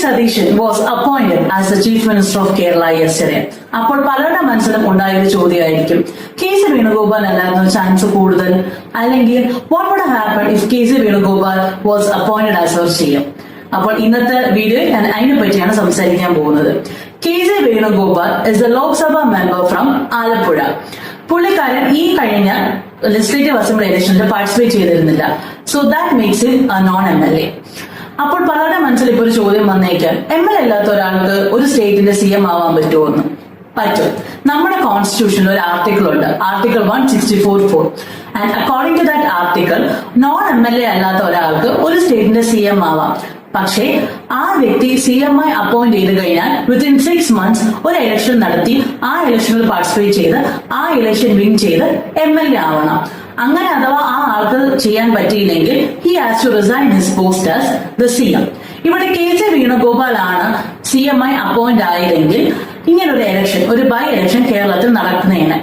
Sadishan was appointed as the Chief Minister of Kerala yesterday. അപ്പോൾ പലരുടെ മനസ്സിലും ഉണ്ടായൊരു ചോദ്യമായിരിക്കും, കെ സി വേണുഗോപാൽ അല്ലായിരുന്നു ചാൻസ് കൂടുതൽ, അല്ലെങ്കിൽ what would happen if K C Venugopal was appointed as our CM? അപ്പോൾ ഇന്നത്തെ വീഡിയോയിൽ ഞാൻ അതിനെ പറ്റിയാണ് സംസാരിക്കാൻ പോകുന്നത്. K C Venugopal is a Lok Sabha member from Alappuzha. പുള്ളിക്കാരൻ ഈ കഴിഞ്ഞ ലെജിസ്ലേറ്റീവ് അസംബ്ലി ഇലക്ഷനിൽ പാർട്ടിസിപ്പേറ്റ് ചെയ്തിരുന്നില്ല. So that makes it a non MLA. അപ്പോൾ പലരുടെ മനസ്സിൽ ഇപ്പോൾ ഒരു ചോദ്യം വന്നേക്കാം, MLA അല്ലാത്ത ഒരാൾക്ക് ഒരു സ്റ്റേറ്റിന്റെ CM ആവാൻ പറ്റുമോ എന്ന്? പറ്റും. നമ്മുടെ കോൺസ്റ്റിറ്റ്യൂഷനിൽ ഒരു ആർട്ടിക്കിൾ ഉണ്ട്, article 164(4). And according to that article, non MLA അല്ലാത്ത ഒരാൾക്ക് ഒരു സ്റ്റേറ്റിന്റെ CM ആവാം. പക്ഷേ ആ വ്യക്തി CM ആയി അപ്പോയിന്റ് ചെയ്ത് കഴിഞ്ഞാൽ വിത്തിൻ 6 months ഒരു ഇലക്ഷൻ നടത്തി ആ ഇലക്ഷനിൽ പാർട്ടിസിപ്പേറ്റ് ചെയ്ത് ആ ഇലക്ഷൻ വിൻ ചെയ്ത് MLA ആവണം. അങ്ങനെ അഥവാ ആ ആൾക്ക് ചെയ്യാൻ പറ്റിയില്ലെങ്കിൽ he has to resign his post as the CM. ഇവിടെ കെ സി വേണുഗോപാൽ ആണ് CM ആയി അപ്പോയിന്റ് ആയതെങ്കിൽ ഇങ്ങനൊരു ഇലക്ഷൻ, ഒരു ബൈ ഇലക്ഷൻ കേരളത്തിൽ നടക്കുന്നതാണ്.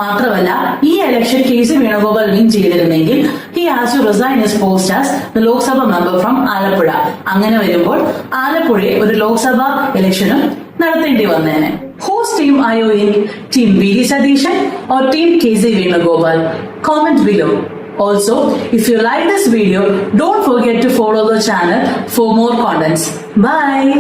മാത്രമല്ല ഈ election K C Venugopal win ചെയ്തിരുന്നെങ്കിൽ he has to resign his post as the Lok Sabha member from Alappuzha. അങ്ങനെ വരുമ്പോൾ ആലപ്പുഴയെ ഒരു ലോക്സഭ ഇലക്ഷനും നടത്തേണ്ടി വന്നേനെ. Whose team are you in? Team V.D. Sadishan or Team K.C. Venugopal? Comment below. Also, if you like this video, don't forget to follow the channel for more contents. Bye.